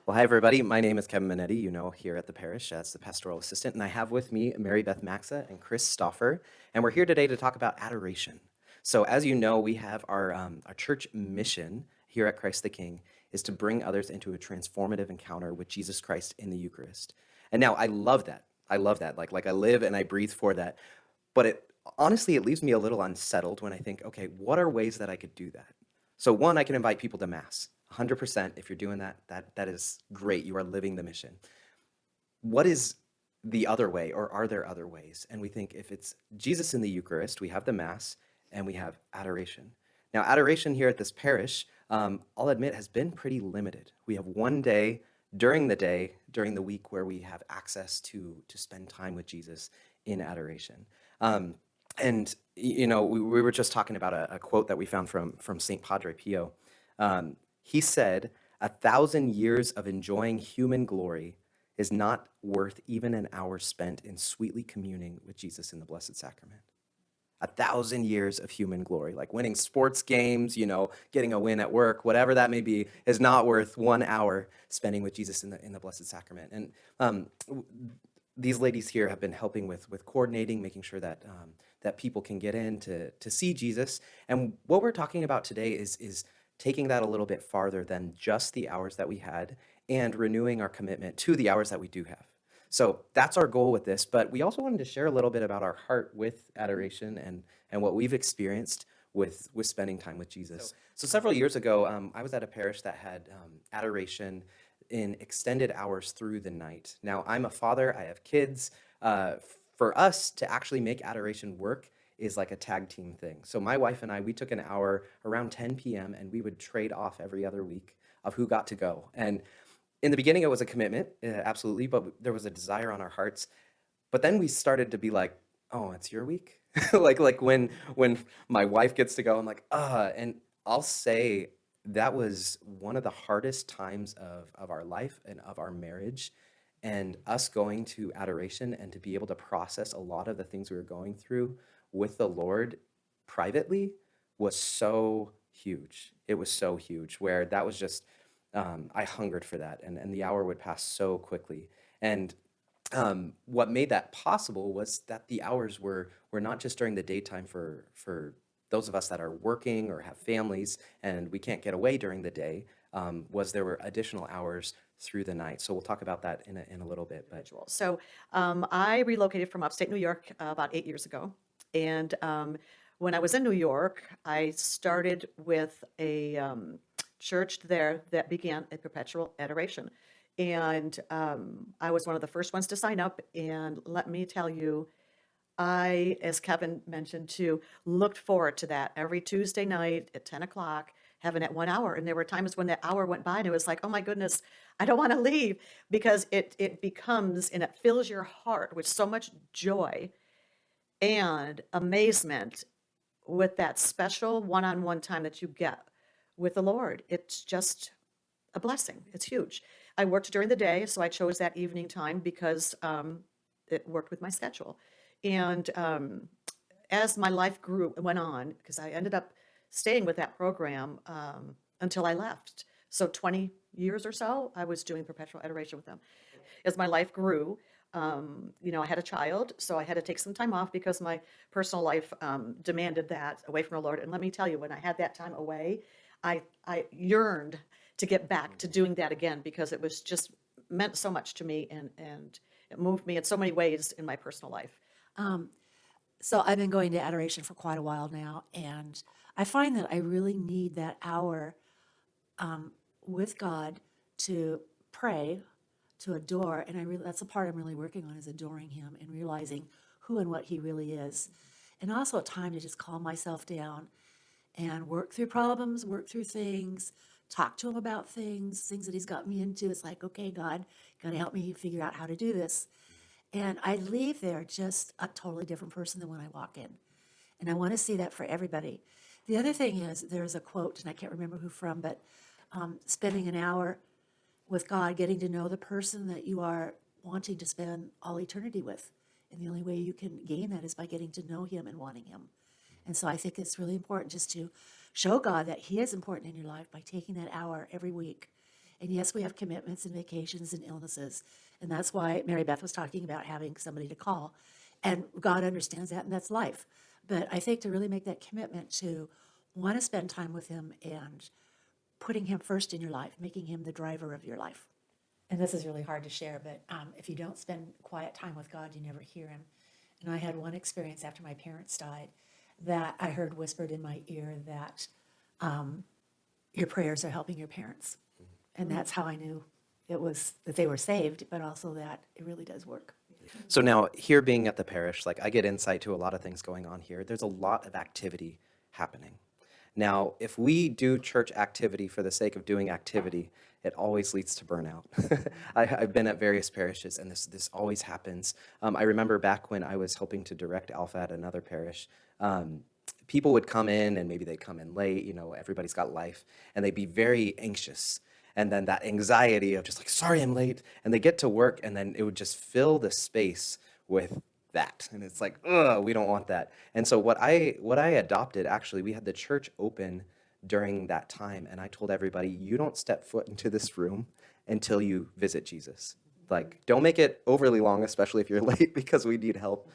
Well, hi, everybody. My name is Kevin Monette, here at the parish as the pastoral assistant, and I have with me MaryBeth Maxa and Kris Stauffer, and we're here today to talk about adoration. So, as you know, we have our church mission here at Christ the King is to bring others into a transformative encounter with Jesus Christ in the Eucharist. And now I love that. I love that. Like I live and I breathe for that. But honestly, it leaves me a little unsettled when I think, okay, what are ways that I could do that? So one, I can invite people to mass. 100%, if you're doing that, that is great. You are living the mission. What is the other way, or are there other ways? And we think if it's Jesus in the Eucharist, we have the mass and we have adoration. Now, adoration here at this parish, I'll admit, has been pretty limited. We have one day, during the week, where we have access to spend time with Jesus in adoration. And we were just talking about a quote that we found from Saint Padre Pio. He said, "1,000 years of enjoying human glory is not worth even an hour spent in sweetly communing with Jesus in the Blessed Sacrament." 1,000 years of human glory, like winning sports games, getting a win at work, whatever that may be, is not worth 1 hour spending with Jesus in the Blessed Sacrament. And these ladies here have been helping with coordinating, making sure that that people can get in to see Jesus. And what we're talking about today is taking that a little bit farther than just the hours that we had and renewing our commitment to the hours that we do have. So that's our goal with this, but we also wanted to share a little bit about our heart with adoration and what we've experienced with spending time with Jesus. So several years ago, I was at a parish that had adoration in extended hours through the night. Now, I'm a father, I have kids. For us to actually make adoration work is like a tag team thing. So my wife and I, we took an hour around 10 p.m. and we would trade off every other week of who got to go. And in the beginning, it was a commitment, absolutely, but there was a desire on our hearts. But then we started to be like, oh, it's your week? like when my wife gets to go, I'm like, and I'll say that was one of the hardest times of our life and of our marriage. And us going to adoration and to be able to process a lot of the things we were going through with the Lord privately was so huge. It was so huge where that was just, I hungered for that, and the hour would pass so quickly. And what made that possible was that the hours were not just during the daytime for those of us that are working or have families and we can't get away during the day, was there were additional hours through the night. So we'll talk about that in a little bit. But So I relocated from upstate New York about 8 years ago. And when I was in New York, I started with a church there that began a perpetual adoration. And I was one of the first ones to sign up. And let me tell you, I, as Kevin mentioned too, looked forward to that every Tuesday night at 10 o'clock, having that 1 hour. And there were times when that hour went by and it was like, oh my goodness, I don't want to leave because it becomes and it fills your heart with so much joy and amazement with that special one-on-one time that you get with the Lord. It's just a blessing. It's huge. I worked during the day, so I chose that evening time because it worked with my schedule. And as my life went on, because I ended up staying with that program until I left. So 20 years or so, I was doing perpetual adoration with them. As my life grew, I had a child, so I had to take some time off because my personal life demanded that away from the Lord. And let me tell you, when I had that time away, I yearned to get back to doing that again because it was just meant so much to me and it moved me in so many ways in my personal life. So I've been going to adoration for quite a while now, and I find that I really need that hour with God to pray, to adore, and that's the part I'm really working on is adoring Him and realizing who and what He really is, and also a time to just calm myself down and work through problems, work through things, talk to Him about things that He's got me into. It's like, okay, God, got to help me figure out how to do this. And I leave there just a totally different person than when I walk in. And I want to see that for everybody. The other thing is, there's a quote, and I can't remember who from, but spending an hour with God, getting to know the person that you are wanting to spend all eternity with. And the only way you can gain that is by getting to know Him and wanting Him. And so I think it's really important just to show God that He is important in your life by taking that hour every week And yes, we have commitments and vacations and illnesses. And that's why Mary Beth was talking about having somebody to call. And God understands that, and that's life. But I think to really make that commitment to want to spend time with him and putting him first in your life, making him the driver of your life. And this is really hard to share, but if you don't spend quiet time with God, you never hear him. And I had one experience after my parents died that I heard whispered in my ear that your prayers are helping your parents. And that's how I knew it was that they were saved, but also that it really does work. So now, here being at the parish, like I get insight to a lot of things going on here. There's a lot of activity happening. Now, if we do church activity for the sake of doing activity, it always leads to burnout. I've been at various parishes, and this always happens. I remember back when I was helping to direct Alpha at another parish, people would come in, and maybe they'd come in late, everybody's got life, and they'd be very anxious. And then that anxiety of just like, sorry, I'm late. And they get to work, and then it would just fill the space with that. And it's like, ugh, we don't want that. And so what I adopted, actually, we had the church open during that time. And I told everybody, you don't step foot into this room until you visit Jesus. Like, don't make it overly long, especially if you're late, because we need help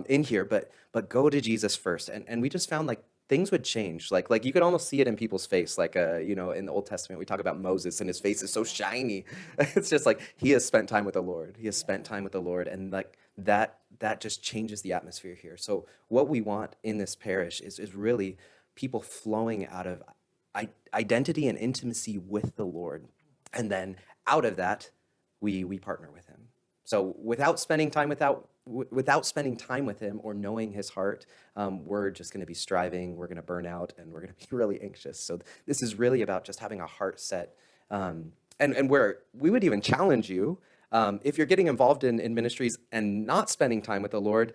in here. But go to Jesus first. And we just found like things would change. Like you could almost see it in people's face. Like, in the Old Testament, we talk about Moses and his face is so shiny. It's just like he has spent time with the Lord. He has spent time with the Lord. And like that just changes the atmosphere here. So what we want in this parish is really people flowing out of identity and intimacy with the Lord. And then out of that, we partner with him. So without spending time with him or knowing his heart, we're just going to be striving, we're going to burn out, and we're going to be really anxious. So this is really about just having a heart set. And where we would even challenge you, if you're getting involved in ministries and not spending time with the Lord,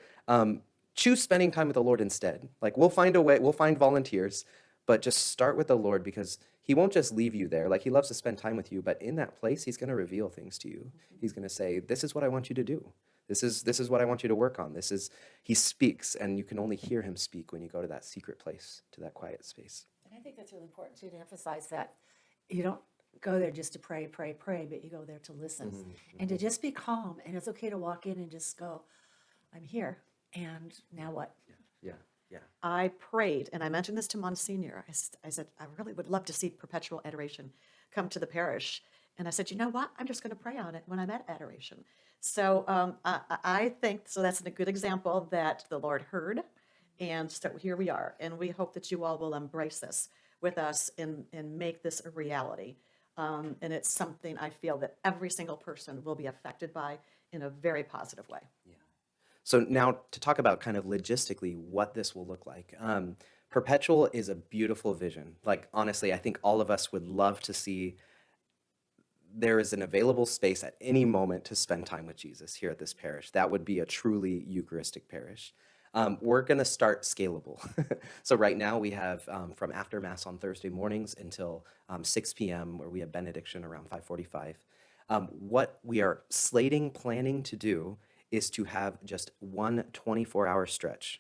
choose spending time with the Lord instead. Like we'll find a way, we'll find volunteers, but just start with the Lord, because he won't just leave you there. Like he loves to spend time with you, but in that place, he's going to reveal things to you. He's going to say, this is what I want you to do. This is what I want you to work on. He speaks, and you can only hear him speak when you go to that secret place, to that quiet space. And I think that's really important too, to emphasize that you don't go there just to pray, but you go there to listen and to just be calm. And it's okay to walk in and just go, I'm here. And now what? Yeah. I prayed, and I mentioned this to Monsignor. I said, I really would love to see perpetual adoration come to the parish. And I said, you know what? I'm just going to pray on it when I'm at adoration. So I think, so that's a good example that the Lord heard. And so here we are. And we hope that you all will embrace this with us and make this a reality. And it's something I feel that every single person will be affected by in a very positive way. So now to talk about kind of logistically what this will look like. Perpetual is a beautiful vision. Like, honestly, I think all of us would love to see there is an available space at any moment to spend time with Jesus here at this parish. That would be a truly Eucharistic parish. We're going to start scalable. So right now we have from after Mass on Thursday mornings until 6 p.m. where we have benediction around 5:45. What we are planning to do is to have just one 24-hour stretch.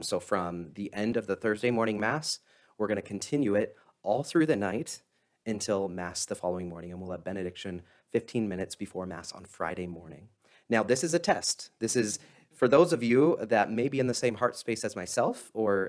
So from the end of the Thursday morning Mass, we're going to continue it all through the night until Mass the following morning, and we'll have benediction 15 minutes before Mass on Friday morning. Now, this is a test. This is for those of you that may be in the same heart space as myself, or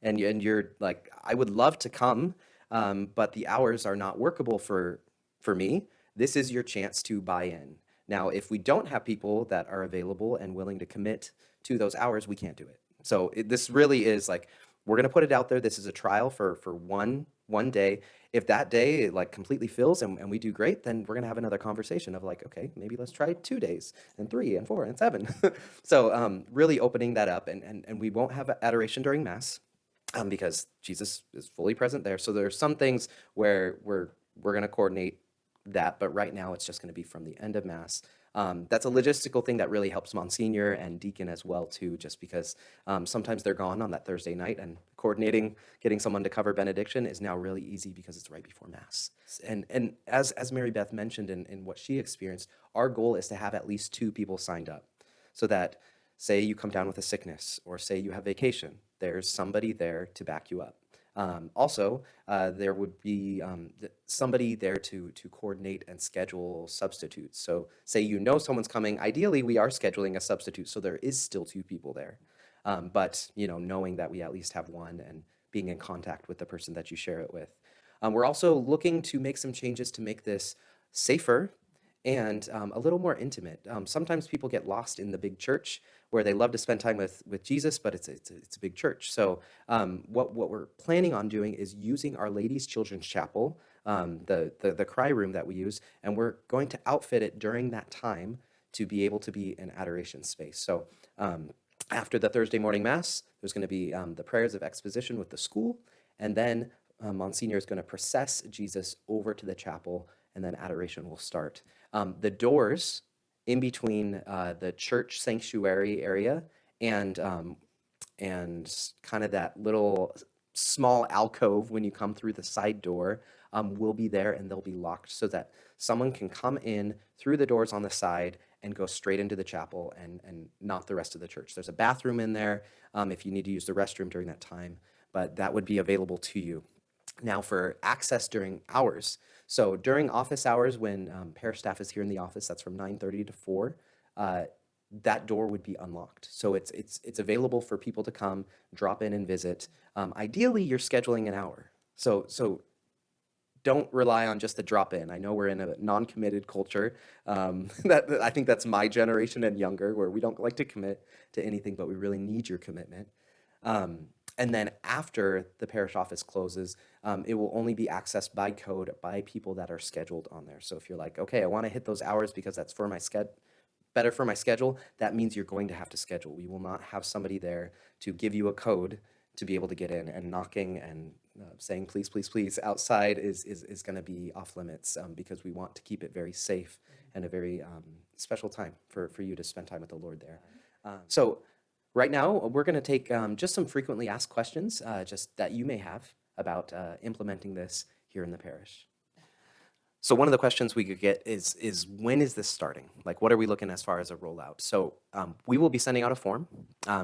and you're like, I would love to come, but the hours are not workable for me. This is your chance to buy in. Now, if we don't have people that are available and willing to commit to those hours, we can't do it. So this really is like, we're going to put it out there. This is a trial for one day. If that day it like completely fills and we do great, then we're going to have another conversation of like, okay, maybe let's try 2 days and 3 and 4 and 7. So really opening that up, and we won't have adoration during Mass because Jesus is fully present there. So there's some things where we're going to coordinate that, but right now it's just going to be from the end of Mass. That's a logistical thing that really helps Monsignor and Deacon as well too, just because sometimes they're gone on that Thursday night, and coordinating, getting someone to cover benediction is now really easy because it's right before Mass. And as MaryBeth mentioned in what she experienced, our goal is to have at least 2 people signed up, so that say you come down with a sickness or say you have vacation, there's somebody there to back you up. Also, there would be somebody there to coordinate and schedule substitutes. So say you know someone's coming, ideally we are scheduling a substitute, so there is still 2 people there. But knowing that we at least have one and being in contact with the person that you share it with. We're also looking to make some changes to make this safer and a little more intimate. Sometimes people get lost in the big church where they love to spend time with Jesus, but it's a big church. So what we're planning on doing is using Our Lady's Children's Chapel, the cry room that we use, and we're going to outfit it during that time to be able to be an adoration space. So after the Thursday morning mass, there's going to be the prayers of exposition with the school, and then Monsignor is going to process Jesus over to the chapel, and then adoration will start. The doors in between the church sanctuary area and kind of that little small alcove when you come through the side door will be there, and they'll be locked so that someone can come in through the doors on the side and go straight into the chapel and not the rest of the church. There's a bathroom in there if you need to use the restroom during that time, but that would be available to you. Now for access during hours. So during office hours when parish staff is here in the office, that's from 9:30 to 4, that door would be unlocked. So it's available for people to come, drop in and visit. Ideally, you're scheduling an hour. So don't rely on just the drop in. I know we're in a non-committed culture. That I think that's my generation and younger, where we don't like to commit to anything, but we really need your commitment. And then after the parish office closes, it will only be accessed by code by people that are scheduled on there. So if you're like, okay, I want to hit those hours because that's for my better for my schedule, that means you're going to have to schedule. We will not have somebody there to give you a code to be able to get in, and knocking and saying please, please, please outside is going to be off limits because we want to keep it very safe and a very special time for you to spend time with the Lord there. So right now, we're going to take just some frequently asked questions just that you may have about implementing this here in the parish. So one of the questions we could get is when is this starting? Like, what are we looking as far as a rollout? So we will be sending out a form,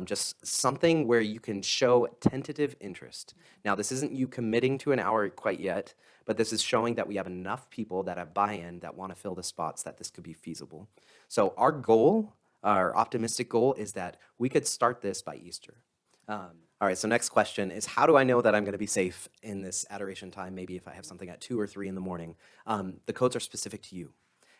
just something where you can show tentative interest. Now, this isn't you committing to an hour quite yet, but this is showing that we have enough people that have buy-in that want to fill the spots that this could be feasible. So our goal, our optimistic goal, is that we could start this by Easter. All right, so next question is, how do I know that I'm going to be safe in this adoration time, maybe if I have something at 2 or 3 in the morning? The codes are specific to you.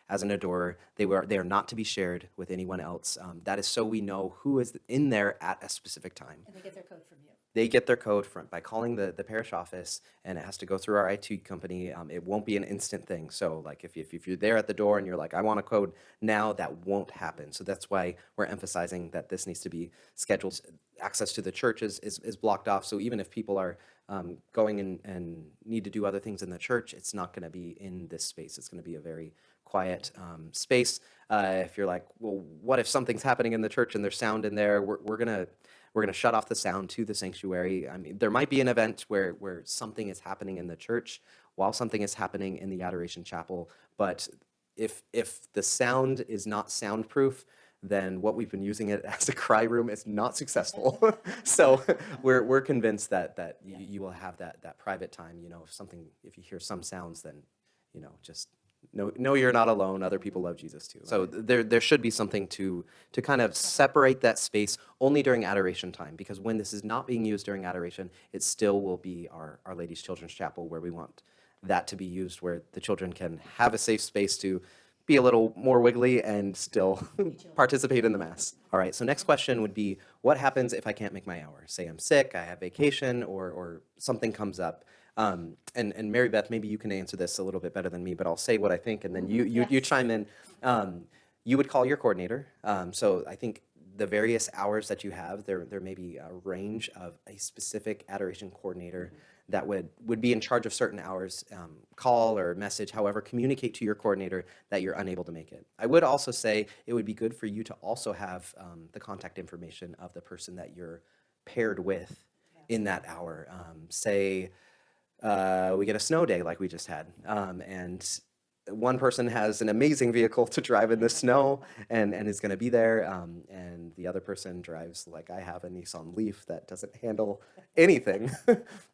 As an adorer, they are not to be shared with anyone else. That is so we know who is in there at a specific time. And they get their code from you. They get their code by calling the parish office, and it has to go through our IT company. It won't be an instant thing. So like if you're there at the door and you're like, I want a code now, that won't happen. So that's why we're emphasizing that this needs to be scheduled. Access to the church is blocked off. So even if people are going and need to do other things in the church, it's not going to be in this space. It's going to be a very quiet space. If you're like, well, what if something's happening in the church and there's sound in there? We're going to shut off the sound to the sanctuary. I mean, there might be an event where something is happening in the church while something is happening in the Adoration Chapel. But if the sound is not soundproof, then what we've been using it as a cry room is not successful. So we're convinced that you will have that private time. If you hear some sounds, then just know you're not alone. Other people love Jesus too. So there should be something to kind of separate that space only during adoration time, because when this is not being used during adoration, it still will be Our Lady's Children's Chapel, where we want that to be used, where the children can have a safe space to be a little more wiggly and still participate in the Mass. All right, so next question would be, what happens if I can't make my hour? Say I'm sick, I have vacation, or something comes up. And MaryBeth, maybe you can answer this a little bit better than me, but I'll say what I think, and then you chime in. You would call your coordinator. So I think the various hours that you have, there may be a range of a specific adoration coordinator that would be in charge of certain hours. Call or message, however, communicate to your coordinator that you're unable to make it. I would also say it would be good for you to also have the contact information of the person that you're paired with in that hour. Say we get a snow day like we just had, and one person has an amazing vehicle to drive in the snow and is going to be there, and the other person drives like I have a Nissan Leaf that doesn't handle anything,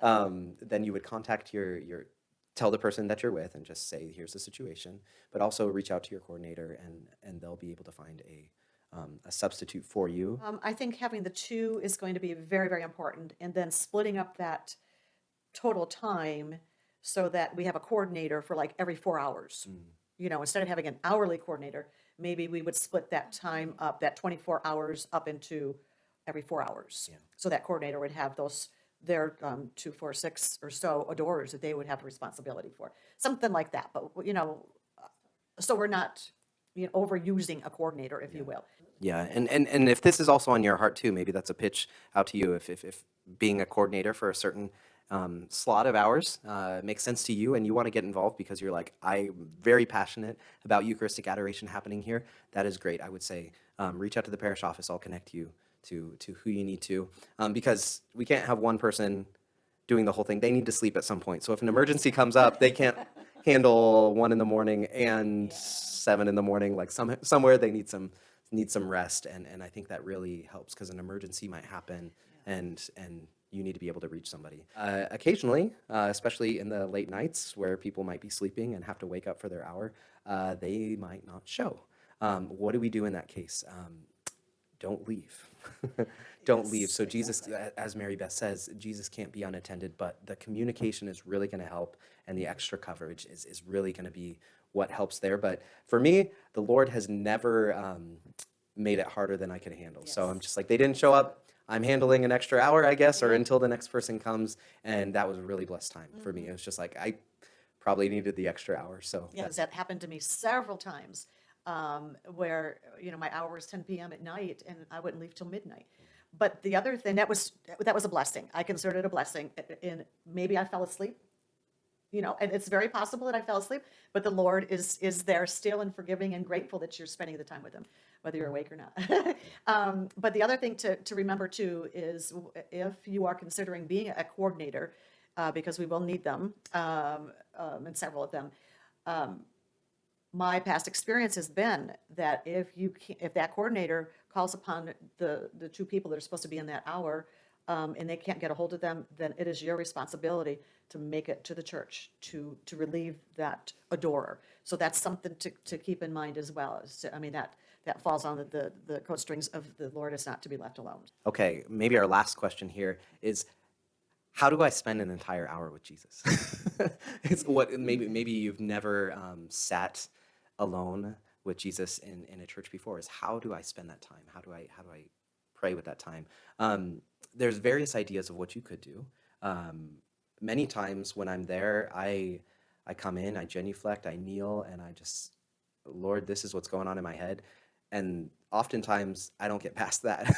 then you would contact tell the person that you're with and just say, here's the situation, but also reach out to your coordinator and they'll be able to find a substitute for you. I think having the two is going to be very, very important, and then splitting up that total time so that we have a coordinator for like every 4 hours. Instead of having an hourly coordinator, maybe we would split that time up, that 24 hours up into every 4 hours. So that coordinator would have their 2, 4, 6 or so adorers that they would have responsibility for. Something like that. But, so we're not, overusing a coordinator, if you will. Yeah, and if this is also on your heart too, maybe that's a pitch out to you. If being a coordinator for a certain slot of hours makes sense to you and you want to get involved because you're like, I'm very passionate about Eucharistic adoration happening here, that is great. I would say reach out to the parish office. I'll connect you to who you need to, because we can't have one person doing the whole thing. They need to sleep at some point. So if an emergency comes up, they can't handle 1 a.m. and 7 a.m. Like somewhere they need some rest, and I think that really helps because an emergency might happen, and you need to be able to reach somebody. Occasionally, especially in the late nights where people might be sleeping and have to wake up for their hour, they might not show. What do we do in that case? Don't leave. Don't leave. So Jesus, as MaryBeth says, Jesus can't be unattended, but the communication is really going to help, and the extra coverage is really going to be what helps there. But for me, the Lord has never made it harder than I could handle. So I'm just like, they didn't show up. I'm handling an extra hour, I guess, or until the next person comes. And that was a really blessed time for me. It was just like, I probably needed the extra hour. So Yes, that happened to me several times, where, my hour was 10 p.m. at night and I wouldn't leave till midnight. But the other thing, that was a blessing. I considered it a blessing. And maybe I fell asleep, and it's very possible that I fell asleep, but the Lord is there still and forgiving and grateful that you're spending the time with him, whether you're awake or not. But the other thing to remember too is if you are considering being a coordinator, because we will need them, and several of them, my past experience has been that if that coordinator calls upon the two people that are supposed to be in that hour, and they can't get a hold of them, then it is your responsibility to make it to the church to relieve that adorer. So that's something to keep in mind as well. That falls on the coat strings of the Lord is not to be left alone. okay, maybe our last question here is, how do I spend an entire hour with Jesus? It's what maybe you've never sat alone with Jesus in a church before. Is how do I spend that time? How do I pray with that time? There's various ideas of what you could do. Many times when I'm there, I come in, I genuflect, I kneel, and I just, Lord, this is what's going on in my head. And oftentimes I don't get past that.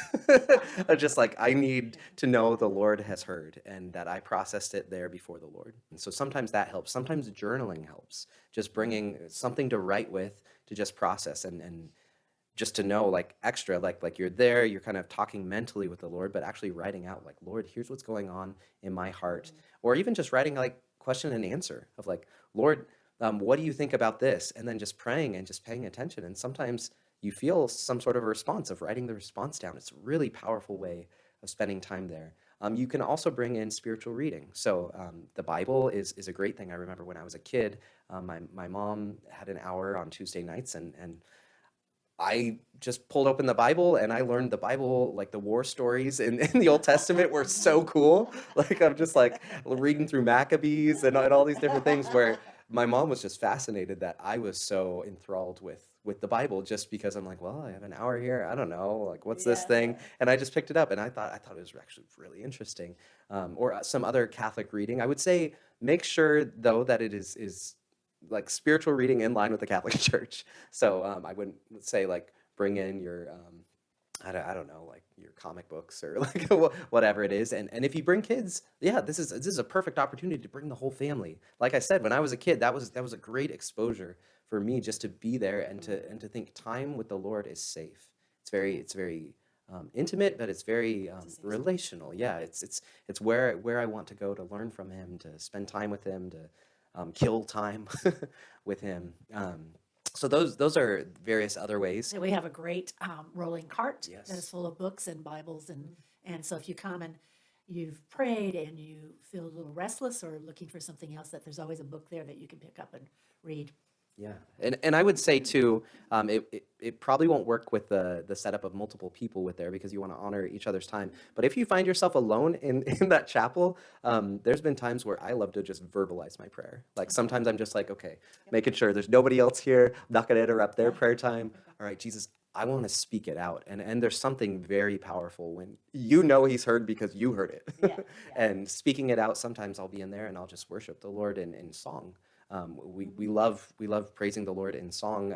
I'm just like, I need to know the Lord has heard and that I processed it there before the Lord. And so sometimes that helps. Sometimes journaling helps. Just bringing something to write with to just process and just to know, like extra, like you're there, you're kind of talking mentally with the Lord, but actually writing out like, Lord, here's what's going on in my heart. Or even just writing like question and answer of like, Lord, what do you think about this? And then just praying and just paying attention. And sometimes you feel some sort of a response of writing the response down. It's a really powerful way of spending time there. You can also bring in spiritual reading. So the Bible is a great thing. I remember when I was a kid, my mom had an hour on Tuesday nights, and I just pulled open the Bible and I learned the Bible, like the war stories in the Old Testament were so cool. Like I'm just like reading through Maccabees and all these different things where my mom was just fascinated that I was so enthralled with the Bible just because I'm like, well, I have an hour here. I don't know, like what's this thing? And I just picked it up and I thought it was actually really interesting. Or some other Catholic reading. I would say make sure though that it is like spiritual reading in line with the Catholic Church. So I wouldn't say like bring in your I don't know, like your comic books or like whatever it is. And if you bring kids, yeah, this is a perfect opportunity to bring the whole family. Like I said, when I was a kid, that was a great exposure for me just to be there and to think time with the Lord is safe. It's very intimate, but it's very relational. Yeah, it's where I want to go to learn from him, to spend time with him, to kill time with him. So those are various other ways. So we have a great rolling cart that Yes. is full of books and Bibles, and so if you come and you've prayed and you feel a little restless or looking for something else, that there's always a book there that you can pick up and read. Yeah, and I would say too, it probably won't work with the setup of multiple people with there because you want to honor each other's time. But if you find yourself alone in that chapel, there's been times where I love to just verbalize my prayer. Like sometimes I'm just like, okay, making sure there's nobody else here, I'm not going to interrupt their prayer time. All right, Jesus, I want to speak it out. And there's something very powerful when you know he's heard because you heard it. Yeah, And speaking it out, sometimes I'll be in there and I'll just worship the Lord in song. We love praising the Lord in song,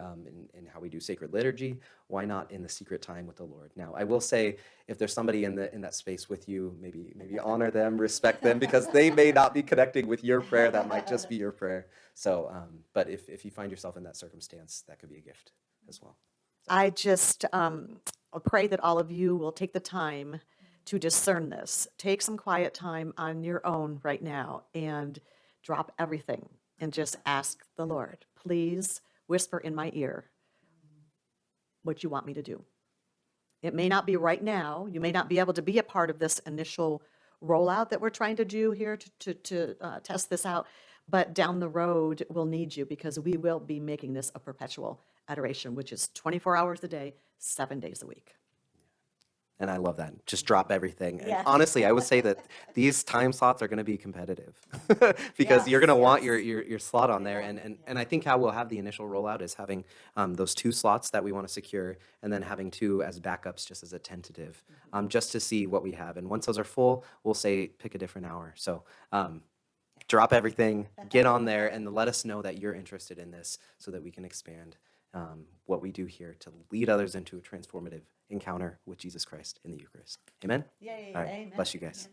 in how we do sacred liturgy. Why not in the secret time with the Lord? Now, I will say, if there's somebody in that space with you, maybe honor them, respect them, because they may not be connecting with your prayer. That might just be your prayer. So, but if you find yourself in that circumstance, that could be a gift as well. I just pray that all of you will take the time to discern this. Take some quiet time on your own right now and drop everything and just ask the Lord, please whisper in my ear what you want me to do. It may not be right now. You may not be able to be a part of this initial rollout that we're trying to do here to test this out, but down the road, we'll need you because we will be making this a perpetual adoration, which is 24 hours a day, 7 days a week. And I love that. Just drop everything. And Yeah. honestly, I would say that these time slots are going to be competitive because you're going to want your slot on there. And I think how we'll have the initial rollout is having those 2 slots that we want to secure and then having 2 as backups just as a tentative, just to see what we have. And once those are full, we'll say pick a different hour. So drop everything, get on there, and let us know that you're interested in this so that we can expand what we do here to lead others into a transformative encounter with Jesus Christ in the Eucharist. Amen? Yeah, All right. Bless you guys.